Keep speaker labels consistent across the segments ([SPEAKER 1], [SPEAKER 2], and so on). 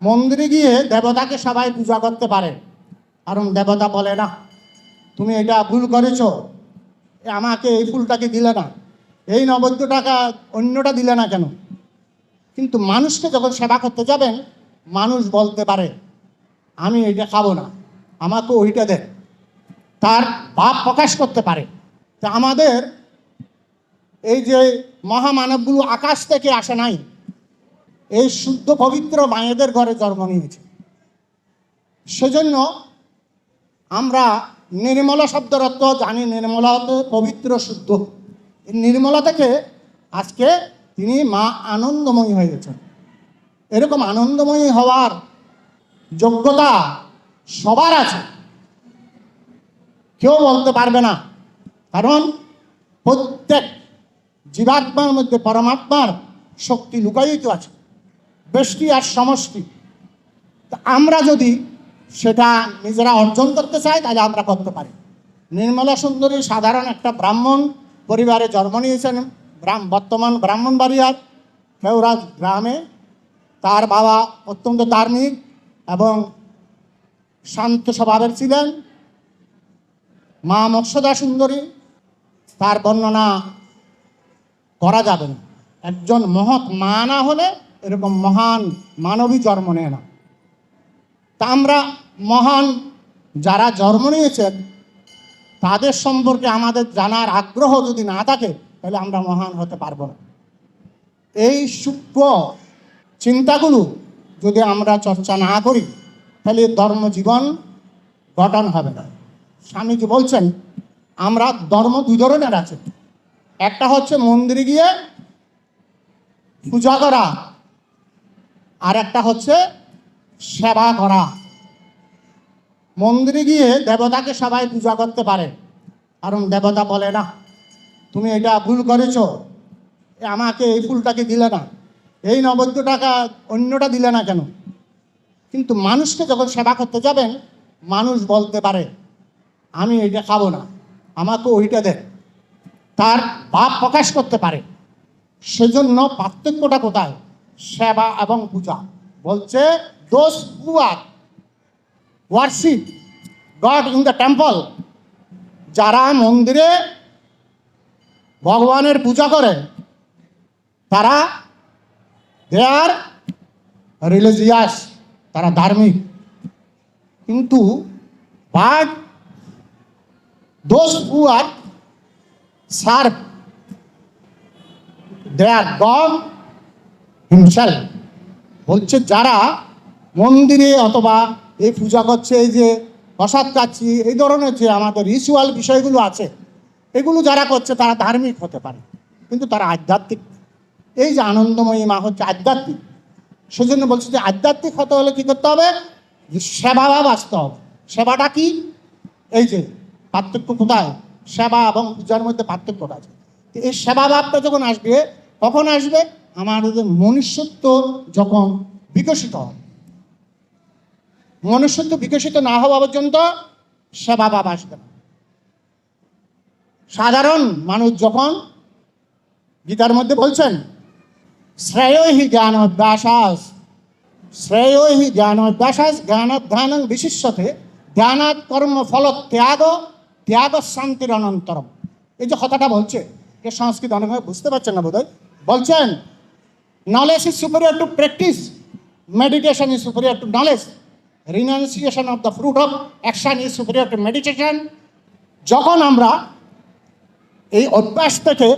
[SPEAKER 1] মন্দিরে গিয়ে দেবতাকে সবাই পূজা করতে পারে, কারণ দেবতা বলে না তুমি এটা ভুল করেছো, আমাকে এই ফুলটাকে দিলে না, এই নৈবেদ্য টাকা অন্যটা দিলে না কেন। কিন্তু মানুষকে যখন সেবা করতে যাবেন, মানুষ বলতে পারে আমি এটা খাবো না, আমাকে ওইটা দেন, তার ভাব প্রকাশ করতে পারে। তা আমাদের এই যে মহামানবগুলো আকাশ থেকে আসে নাই, এই শুদ্ধ পবিত্র মায়েদের ঘরে জন্ম নিয়েছে। সেজন্য আমরা নির্মলা শব্দের অর্থ জানি, নির্মলা হতে পবিত্র শুদ্ধ। এই নির্মলা থেকে আজকে তিনি মা আনন্দময়ী হয়ে গেছেন। এরকম আনন্দময়ী হওয়ার যোগ্যতা সবার আছে, কেউ বলতে পারবে না, কারণ প্রত্যেক জীবাত্মার মধ্যে পরমাত্মার শক্তি লুকায়িত আছে, ব্যষ্টি আর সমষ্টি। আমরা যদি সেটা নিজেরা অর্জন করতে চাই তাহলে আমরা করতে পারি। নির্মলা সুন্দরী সাধারণ একটা ব্রাহ্মণ পরিবারে জন্ম নিয়েছেন, বর্তমান ব্রাহ্মণবাড়িয়ার কেওড়াজ গ্রামে। তার বাবা অত্যন্ত ধার্মিক এবং শান্ত স্বভাবের ছিলেন। মা মৎস্যদা সুন্দরী, তার বর্ণনা করা যাবে না। একজন মহৎ মা না হলে এরকম মহান মানবী জন্ম নেয় না। তা আমরা মহান যারা জন্ম নিয়েছেন তাদের সম্পর্কে আমাদের জানার আগ্রহ যদি না থাকে তাহলে আমরা মহান হতে পারবো না। এই সূক্ষ্ম চিন্তাগুলো যদি আমরা চর্চা না করি তাহলে ধর্মজীবন গঠন হবে না। স্বামীজি বলছেন আমরা ধর্ম দুই ধরনের আছে, একটা হচ্ছে মন্দিরে গিয়ে পূজা করা, আর একটা হচ্ছে সেবা করা। মন্দিরে গিয়ে দেবতাকে সবাই পূজা করতে পারে, কারণ দেবতা বলে না তুমি এটা ভুল করেছো, আমাকে এই ফুলটাকে দিলে না, এই নৈবেদ্য টাকা অন্যটা দিলে না কেন। কিন্তু মানুষকে যখন সেবা করতে যাবেন, মানুষ বলতে পারে আমি এটা খাবো না, আমাকে ওইটা দেন, তার ভাব প্রকাশ করতে পারে। সেজন্য পার্থক্যটা কোথায়? সেবা এবং পূজা। বলছে those who are worship God in the temple, যারা মন্দিরে ভগবানের পূজা করে তারা দে আর রিলিজিয়াস, তারা ধার্মিক। কিন্তু but those who are serve they are God himself. বলছে যারা মন্দিরে অথবা এই পূজা করছে, এই যে প্রসাদ খাচ্ছি, এই ধরনের যে আমাদের রিচুয়াল বিষয়গুলো আছে, এগুলো যারা করছে তারা ধার্মিক হতে পারে, কিন্তু তারা আধ্যাত্মিক। এই যে আনন্দময়ী মা হচ্ছে আধ্যাত্মিক। সেজন্য বলছে যে আধ্যাত্মিক হতে হলে কী করতে হবে? যে সেবাভাব আসতে হবে। সেবাটা কি? এই যে পার্থক্য কোথায়? সেবা এবং পূজার মধ্যে পার্থক্যটা আছে। এই সেবাভাবটা যখন আসবে, কখন আসবে? আমাদের মনুষ্যত্ব যখন বিকশিত হবে। মনুষ্যত্ব বিকশিত না হওয়া পর্যন্ত সেবাভাব আসবে না। সাধারণ মানুষ যখন গীতার মধ্যে বলছেন শ্রেয়হি জ্ঞান অভ্যাসাস, শ্রেয়হি জ্ঞান অভ্যাসাস জ্ঞানধ্যান বিশিষ্যতে ধ্যানাৎ কর্ম ফল ত্যাগ ত্যাগ শান্তির অনন্তরম। এই যে কথাটা বলছে, এ সংস্কৃত অনেকভাবে বুঝতে পারছেন না বোধহয়। বলছেন knowledge is superior two practice, meditation is superior to knowledge, renunciation of the fruit of action is superior two meditation. যখন আমরা এই অভ্যাস থেকে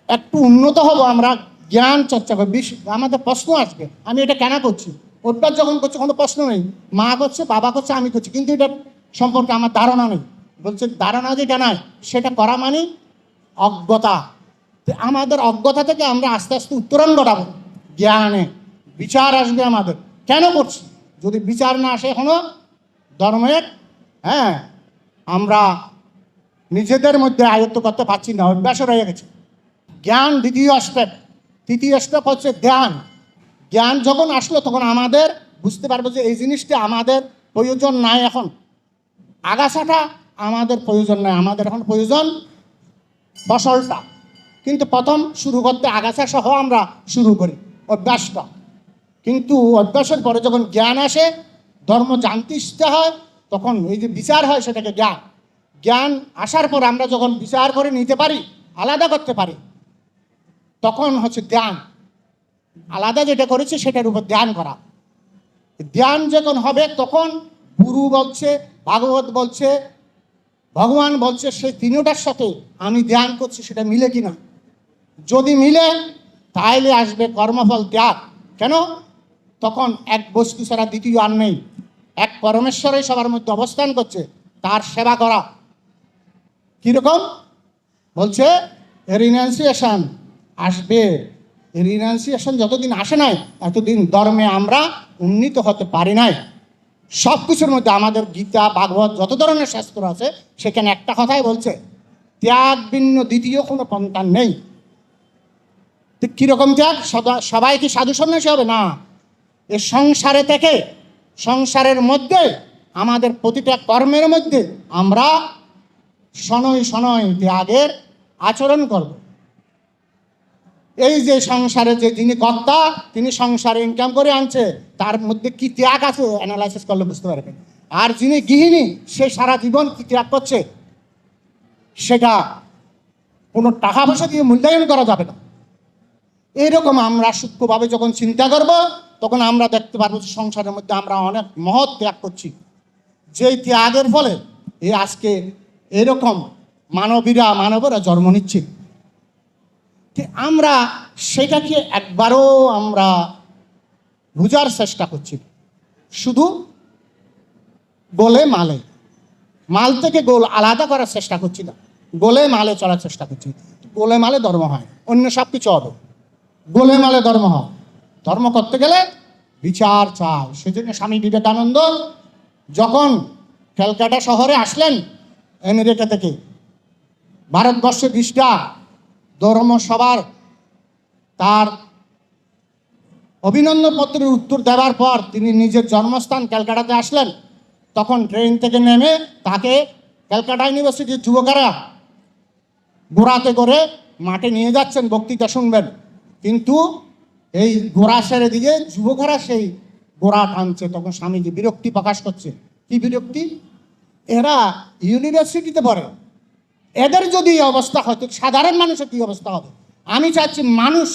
[SPEAKER 1] একটু উন্নত হব, আমরা জ্ঞান চর্চা করব, আমাদের প্রশ্ন আসবে আমি এটা কেন করছি। অভ্যাস যখন করছি কোনো প্রশ্ন নেই, মা করছে, বাবা করছে, আমি করছি, কিন্তু এটা সম্পর্কে আমার ধারণা নেই। বলছে ধারণা যেটা নাই সেটা করা মানে অজ্ঞতা। আমাদের অজ্ঞতা থেকে আমরা আস্তে আস্তে উত্তরণ ঘটাবো, জ্ঞানে বিচার আসবে আমাদের কেন করছি। যদি বিচার না আসে এখনো ধর্মের, আমরা নিজেদের মধ্যে আয়ত্ত করতে পারছি না, অভ্যাস রয়ে গেছে। জ্ঞান দ্বিতীয় স্টেপ। তৃতীয় স্টেপ হচ্ছে ধ্যান। জ্ঞান যখন আসলো তখন আমাদের বুঝতে পারবো যে এই জিনিসটা আমাদের প্রয়োজন নাই, এখন আগাছাটা আমাদের প্রয়োজন নাই, আমাদের এখন প্রয়োজন ফসলটা। কিন্তু প্রথম শুরু করতে আগাছা সহ আমরা শুরু করি অভ্যাসটা। কিন্তু অভ্যাসের পরে যখন জ্ঞান আসে, ধর্ম জানতে ইচ্ছা হয়, তখন এই যে বিচার হয় সেটাকে জ্ঞান। জ্ঞান আসার পর আমরা যখন বিচার করে নিতে পারি, আলাদা করতে পারি, তখন হচ্ছে ধ্যান। আলাদা যেটা করেছে সেটার উপর ধ্যান করা। ধ্যান যখন হবে তখন গুরু বলছে, ভাগবত বলছে, ভগবান বলছে, সেই তিনটার সাথে আমি ধ্যান করছি সেটা মিলে কিনা। যদি মিলে তাহলে আসবে কর্মফল ত্যাগ। কেন? তখন এক বস্তু ছাড়া দ্বিতীয় আর নেই। এক পরমেশ্বরই সবার মধ্যে অবস্থান করছে, তার সেবা করা। কীরকম বলছে? রিনাউন্সিয়েশন আসবে। রিনাউন্সিয়েশন যতদিন আসে নাই, এতদিন ধর্মে আমরা উন্নীত হতে পারি নাই। সব কিছুর মধ্যে আমাদের গীতা, ভাগবত, যত ধরনের শাস্ত্র আছে, সেখানে একটা কথাই বলছে, ত্যাগ ভিন্ন দ্বিতীয় কোনো পন্থা নেই। ঠিক কীরকম ত্যাগ? সবাই কি সাধু সন্ন্যাসী হবে? না। এ সংসারে থেকে, সংসারের মধ্যে আমাদের প্রতিটা কর্মের মধ্যে আমরা শনৈ শনৈ ত্যাগের আচরণ করব। এই যে সংসারে যে যিনি কর্তা, তিনি সংসারে ইনকাম করে আনছে, তার মধ্যে কি ত্যাগ আছে অ্যানালাইসিস করলে বুঝতে পারবেন। আর যিনি গৃহিণী, সে সারা জীবন কি ত্যাগ করছে, সেটা কোনো টাকা পয়সা দিয়ে মূল্যায়ন করা যাবে না। এইরকম আমরা সূক্ষ্মভাবে যখন চিন্তা করব, তখন আমরা দেখতে পারবো যে সংসারের মধ্যে আমরা অনেক মহৎ ত্যাগ করছি। যেই ত্যাগের ফলে এই আজকে এরকম মানবেরা জন্ম নিচ্ছে। আমরা সেটাকে একবারও আমরা বোঝার চেষ্টা করছি। শুধু গোলে মালে, মাল থেকে গোল আলাদা করার চেষ্টা করছি না, গোলে মালে চলার চেষ্টা করছি। গোলে মালে ধর্ম হয়, অন্য সব কিছু হবে। গোলে মালে ধর্ম হয়। ধর্ম করতে গেলে বিচার চাই। সেজন্য স্বামী বিবেকানন্দ যখন ক্যালকাটা শহরে আসলেন আমেরিকা থেকে, ভারতবর্ষে 20টা ধর্মসভার তার অভিনন্দন পত্রের উত্তর দেওয়ার পর তিনি নিজের জন্মস্থান ক্যালকাটাতে আসলেন। তখন ট্রেন থেকে নেমে তাকে ক্যালকাটা ইউনিভার্সিটির যুবকেরা ঘোড়াতে করে মাঠে নিয়ে যাচ্ছেন, বক্তৃতা শুনবেন। কিন্তু এই ঘোড়া ছেড়ে দিয়ে যুবকেরা সেই ঘোড়া টানছে। তখন স্বামীজি বিরক্তি প্রকাশ করছে। কি বিরক্তি? এরা ইউনিভার্সিটিতে পড়ে, এদের যদি এই অবস্থা হয়, তো সাধারণ মানুষের কী অবস্থা হবে? আমি চাচ্ছি মানুষ,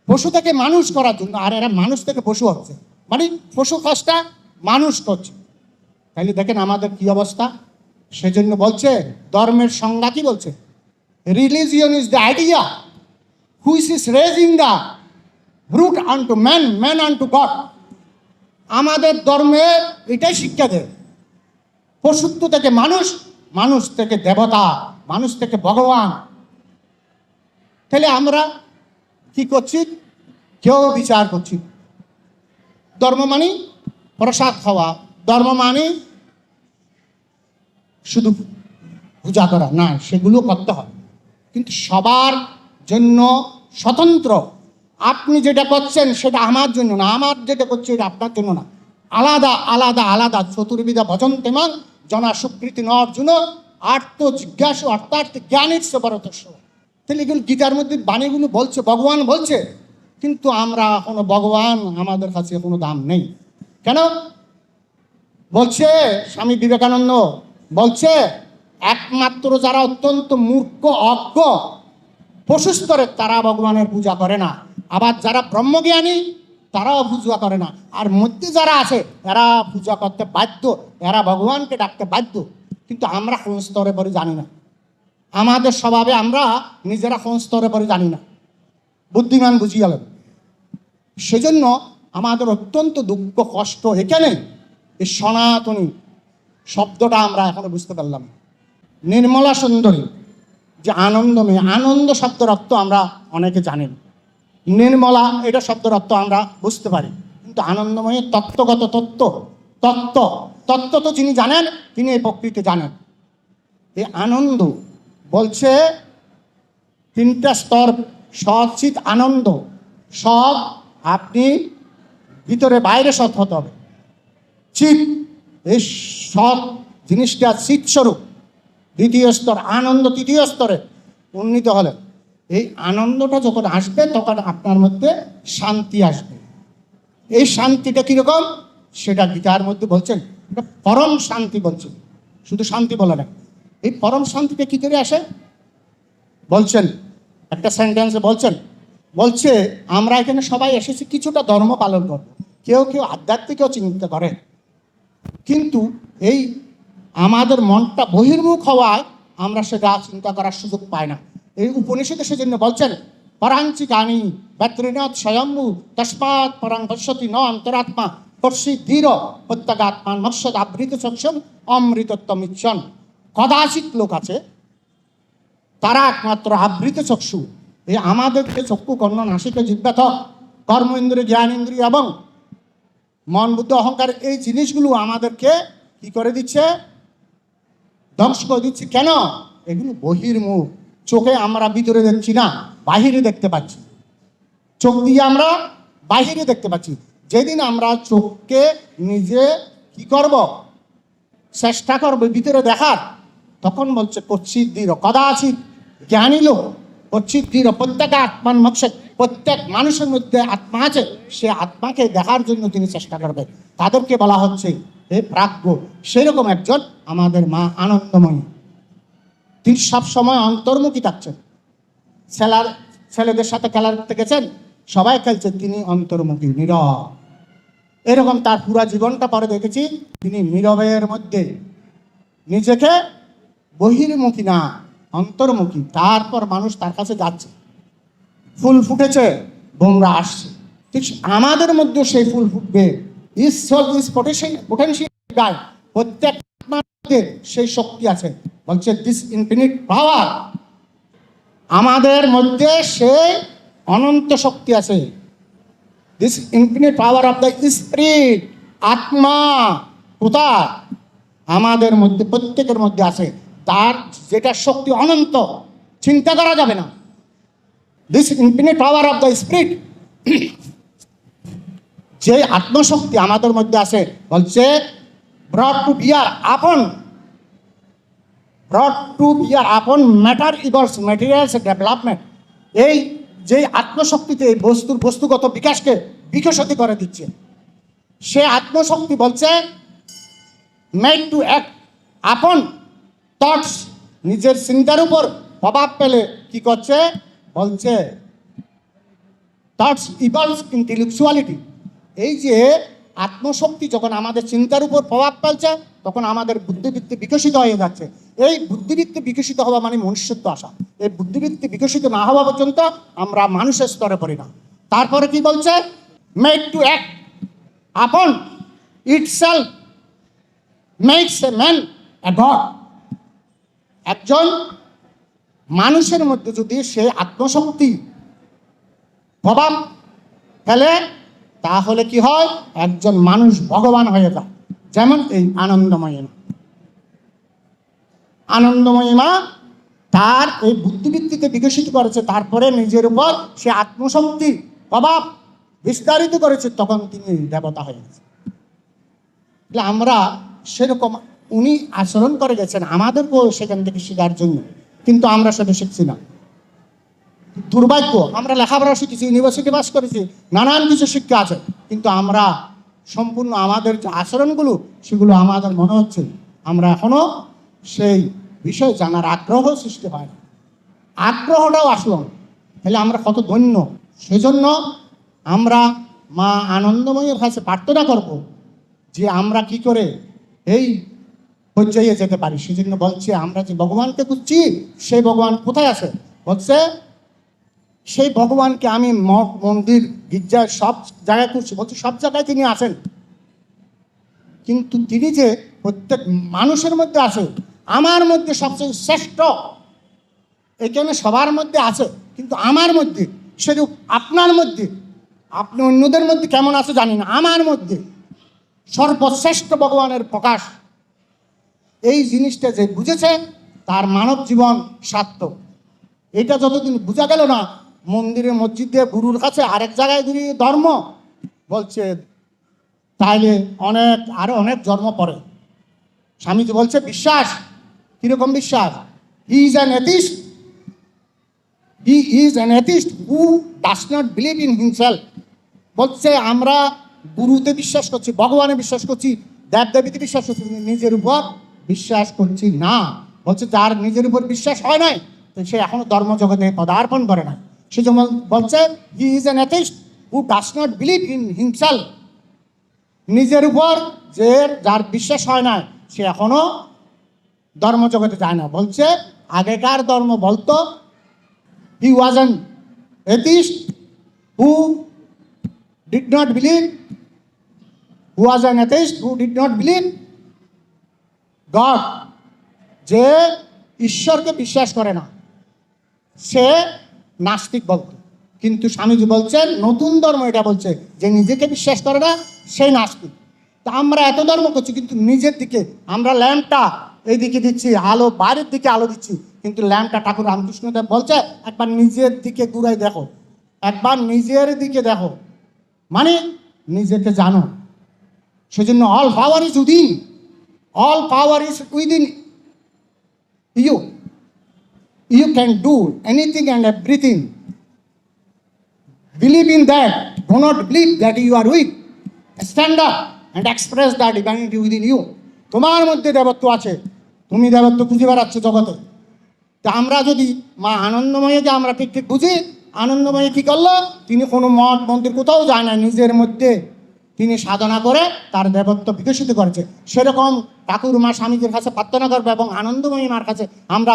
[SPEAKER 1] পশু থেকে মানুষ করার জন্য, আর এরা মানুষ থেকে পশু হচ্ছে, মানে পশু কাজটা মানুষ করছে। তাহলে দেখেন আমাদের কি অবস্থা। সেজন্য বলছে ধর্মের সংজ্ঞা কি বলছে? Religion is the idea which is raising the root unto man, man unto God. আমাদের ধর্মে এটাই শিক্ষা দেয়, পশুত্ব থেকে মানুষ, মানুষ থেকে দেবতা, মানুষ থেকে ভগবান। তাহলে আমরা কি করছি? কেউ বিচার করছি। ধর্ম মানে প্রসাদ খাওয়া, ধর্ম মানে শুধু পূজা করা না, সেগুলো করতে হবে, কিন্তু সবার জন্য স্বতন্ত্র। আপনি যেটা করছেন সেটা আমার জন্য না, আমার যেটা করছি এটা আপনার জন্য না। আলাদা আলাদা আলাদা। চতুর্বিধা ভজন্তে মাং জনা সুকৃতি ন অর্জুন আর্ত জিজ্ঞাসু অর্থার্থ জ্ঞানের সবরতস্য। তাহলে এগুলো গীতার মধ্যে বাণীগুলো বলছে, ভগবান বলছে, কিন্তু আমরা কোনো ভগবান আমাদের কাছে কোনো দাম নেই। কেন বলছে? স্বামী বিবেকানন্দ বলছে একমাত্র যারা অত্যন্ত মূর্খ অজ্ঞ পশুস্তরে তারা ভগবানের পূজা করে না, আবার যারা ব্রহ্মজ্ঞানী তারাও পূজা করে না, আর মধ্যে যারা আছে এরা পূজা করতে বাধ্য, এরা ভগবানকে ডাকতে বাধ্য। কিন্তু আমরা কোন স্তরে পরে জানি না, আমাদের স্বভাবে আমরা নিজেরা কোন স্তরে পরে জানি না। বুদ্ধিমান বুঝিয়ে গেলেন। সেজন্য আমাদের অত্যন্ত দুঃখ কষ্ট এখানে। এই সনাতনী শব্দটা আমরা এখনো বুঝতে পারলাম। নির্মলা সুন্দরী যে আনন্দময়, আনন্দ শব্দের অর্থ আমরা অনেকে জানেন, নির্মলা এটা শব্দের অর্থ আমরা বুঝতে পারি, কিন্তু আনন্দময়ের তত্ত্বগত তত্ত্ব তো যিনি জানেন তিনি এই প্রকৃতি জানেন। এই আনন্দ বলছে 3টা স্তর। সচিত আনন্দ, সব আপনি ভিতরে বাইরে সৎ হতে হবে। চিত, এই সৎ জিনিসটা চিত স্বরূপ। 2য় স্তর আনন্দ, 3য় স্তরে উন্নীত হলে এই আনন্দটা যখন আসবে তখন আপনার মধ্যে শান্তি আসবে। এই শান্তিটা কীরকম সেটা গীতার মধ্যে বলছেন, এটা পরম শান্তি বলছেন, শুধু শান্তি বলে না। এই পরম শান্তিটা কী করে আসে বলছেন, একটা সেন্টেন্সে বলছে আমরা এখানে সবাই এসেছি কিছুটা ধর্ম পালন করব, কেউ কেউ আধ্যাত্মিকও চিন্তা করে, কিন্তু এই আমাদের মনটা বহির্মুখ হওয়ায় আমরা সেটা চিন্তা করার সুযোগ পাই না। এই উপনিষদে সেজন্য বলছেন পরাঞ্চি গানি ব্যত্রিনাথ স্বয়ম্ভু তস্মাৎ পরাং পশ্যতি ন অন্তরাত্মা পশ্যি ধীর প্রত্যগাত্মান মৎস্যদ আবৃত চক্ষম অমৃতত্বমিচ্ছন। কদাচিৎ লোক আছে তারা একমাত্র আবৃত চক্ষু, এই আমাদের যে চক্ষু কর্ণ নাসিক জিহ্বা ত্বক কর্ম ইন্দ্রিয় জ্ঞান ইন্দ্রিয় এবং মন বুদ্ধি অহংকার, এই জিনিসগুলো আমাদেরকে কি করে দিচ্ছে, ধ্বংস করে দিচ্ছে। কেন? এগুলো বহির্মুখ, চোখে আমরা ভিতরে দেখছি না, বাহিরে দেখতে পাচ্ছি, চোখ দিয়ে আমরা বাহিরে দেখতে পাচ্ছি। যেদিন আমরা চোখকে নিজে কি করব, চেষ্টা করবো ভিতরে দেখার, তখন বলছে কচ্ছিত দৃঢ় কদাচিৎ জ্ঞানী লোক, কচ্ছিত দৃঢ় প্রত্যেক আত্মান মকসদ, প্রত্যেক মানুষের মধ্যে আত্মা আছে, সে আত্মাকে দেখার জন্য তিনি চেষ্টা করবে, তাদেরকে বলা হচ্ছে হে প্রাজ্ঞ। সেরকম একজন আমাদের মা আনন্দময়ী, তিনি সবসময় অন্তর্মুখী থাকছেন। ছেলেদের সাথে খেলা করতে গেছেন, সবাই খেলছে, তিনি অন্তর্মুখী নীরব। এরকম তার পুরা জীবনটা পরে দেখেছি, তিনি নীরবের মধ্যে নিজেকে বহির্মুখী না অন্তর্মুখী। তারপর মানুষ তার কাছে যাচ্ছে, ফুল ফুটেছে, বোমরা আসছে, ঠিক আমাদের মধ্যে সেই ফুল ফুটবে। প্রত্যেক সেই শক্তি আছে, বলছে দিস ইনফিনিট পাওয়ার, আমাদের মধ্যে সেই অনন্ত শক্তি আছে। This infinite power of the spirit, আত্মা কোথায়? আমাদের মধ্যে, প্রত্যেকের মধ্যে আছে, তার যেটা শক্তি অনন্ত, চিন্তা করা যাবে না। This infinite power of the spirit, যে আত্মশক্তি আমাদের মধ্যে আছে, বলছে ব্রড টু বিয়ার আপন ম্যাটার ইভলভস ম্যাটেরিয়ালস ডেভেলপমেন্ট। এই যে আত্মশক্তিতে এই বস্তুগত বিকাশকে বিকশিত করে দিচ্ছে, সে আত্মশক্তি বলছে মেড টু অ্যাক্ট আপন থটস, নিজের চিন্তার উপর প্রভাব পেলে কি করছে, বলছে থটস ইভলভস ইন্টেলেকচুয়ালিটি। এই যে আত্মশক্তি যখন আমাদের চিন্তার উপর প্রভাব ফেলছে, তখন আমাদের বুদ্ধিবৃত্তি বিকশিত হয়ে যাচ্ছে। এই বুদ্ধিবৃত্তি বিকশিত হওয়া মানে মনুষ্যত্ব আসা। এই বুদ্ধিবৃত্তি বিকশিত না হওয়া পর্যন্ত আমরা মানুষের স্তরে পড়ি না। তারপরে কি বলছে, made to act upon itself makes a man a god. একজন মানুষের মধ্যে যদি সে আত্মশক্তি প্রভাব ফেলে, তাহলে কি হয়, একজন মানুষ ভগবান হয়ে যায়। যেমন এই আনন্দময়ী মা তার এই বুদ্ধিবৃত্তিতে বিকশিত করেছে, তারপরে নিজের উপর সে আত্মশক্তি প্রভাব বিস্তারিত করেছে, তখন তিনি দেবতা হয়ে গেছে। আমরা সেরকম উনি আচরণ করে গেছেন, আমাদেরকেও সেখান থেকে শেখার জন্য, কিন্তু আমরা সেটা শিখছি না। দুর্ভাগ্য, আমরা লেখাপড়া শিখেছি, ইউনিভার্সিটি পাস করেছি, নানান কিছু শিক্ষা আছে, কিন্তু আমরা সম্পূর্ণ আমাদের যে আচরণগুলো, সেগুলো আমাদের মনে হচ্ছে আমরা এখনো সেই বিষয় জানার আগ্রহ সৃষ্টি হয় না, আগ্রহটাও আসলো না। তাহলে আমরা কত ধন্য। সেজন্য আমরা মা আনন্দময়ীর কাছে প্রার্থনা করব যে আমরা কি করে এই পর্যায়ে যেতে পারি। সেজন্য বলছে আমরা যে ভগবানকে খুঁজছি, সেই ভগবান কোথায় আছে? বলছে সেই ভগবানকে আমি মঠ মন্দির গির্জা সব জায়গায় খুঁজছি। বলছে সব জায়গায় তিনি আছেন, কিন্তু তিনি যে প্রত্যেক মানুষের মধ্যে আছে, আমার মধ্যে সবচেয়ে শ্রেষ্ঠ, এখানে সবার মধ্যে আছে, কিন্তু আমার মধ্যে সেরূপ আপনার মধ্যে, আপনি অন্যদের মধ্যে কেমন আছে জানি না, আমার মধ্যে সর্বশ্রেষ্ঠ ভগবানের প্রকাশ। এই জিনিসটা যে বুঝেছে, তার মানব জীবন সার্থক। এটা যতদিন বোঝা গেল না, মন্দিরে মসজিদে গুরুর কাছে আরেক জায়গায় যদি ধর্ম বলছে, তাইলে আরো অনেক জন্ম পড়ে। স্বামীজি বলছে বিশ্বাস, কিরকম বিশ্বাস? He is an atheist who does not believe in himself. বলছে আমরা গুরুতে বিশ্বাস করছি, ভগবানে বিশ্বাস করছি, দেবদেবীতে বিশ্বাস করছি, কিন্তু নিজের উপর বিশ্বাস করছি না। বলছে যার নিজের উপর বিশ্বাস হয় নাই, তো সে এখনো ধর্মজগতে পদার্পণ করে না। সে যেমন বলছে he is an atheist who does not believe in himself. নিজের উপর যার বিশ্বাস হয় না, সে এখনো ধর্মজগতে যায় না। বলছে আগেকার ধর্ম বলতো he was an atheist who did not believe, who was an atheist who did not believe God, যে ঈশ্বরকে বিশ্বাস করে না সে নাস্তিক বলতো। কিন্তু স্বামীজি বলছেন নতুন ধর্ম এটা বলছে যে নিজেকে বিশ্বাস করে না সেই নাস্তিক। তা আমরা এত ধর্ম করছি কিন্তু নিজের দিকে আমরা ল্যাম্পটা এইদিকে দিচ্ছি, আলো বাইরের দিকে আলো দিচ্ছি, কিন্তু ল্যাম্পটা ঠাকুর রামকৃষ্ণদেব বলছে একবার নিজের দিকে ঘুরাই দেখো, একবার নিজের দিকে দেখো, মানে নিজেকে জানো। সেজন্য all power is within, all power is within you, you can do anything and everything. Believe in that. Do not believe that you are weak. Stand up and express that divinity within you. তোমার মধ্যে দেবত্ব আছে, তুমি দেবত্ব খুঁজে বেড়াচ্ছ জগতে। তা আমরা যদি মা আনন্দময়ীকে আমরা ঠিক ঠিক বুঝি, আনন্দময়ী কী করলো, তিনি কোনো মঠ মন্দির কোথাও যায় না, নিজের মধ্যে তিনি সাধনা করে তার দেবত্ব বিকশিত করেছে। সেরকম ঠাকুর মা স্বামীজির কাছে প্রার্থনা করবো এবং আনন্দময়ী মার কাছে আমরা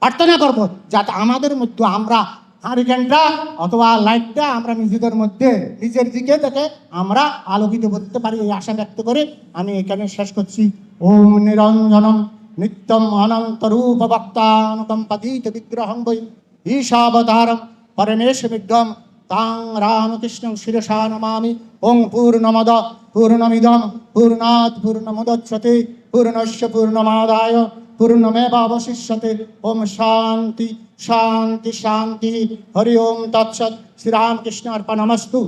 [SPEAKER 1] প্রার্থনা করবো যাতে আমাদের মধ্যে আমরা হারিকেনটা অথবা লাইটটা আমরা নিজেদের মধ্যে নিজের দিকে থেকে আমরা আলোকিত করতে পারি, এই আশা ব্যক্ত করে আমি এখানে শেষ করছি। ওম নিরঞ্জনম নিত্যম অনন্ত রূপ ভক্তানুকম্পতীত বিগ্রহং বৈ ঈশাবতারম পরমেশ বিগ্রহম তাং রামকৃষ্ণং শিরসা নমামি। ওং পূর্ণমদ পূর্ণমিদম পূর্ণাৎ পূর্ণমুদচ্যতে পূর্ণস্য পূর্ণমাদায় পূর্ণমেবাবশিষ্যতে। ওম শান্তি শান্তি শান্তি। হরি ওম তৎসৎ। শ্রীরামকৃষ্ণ অর্পণমস্তু।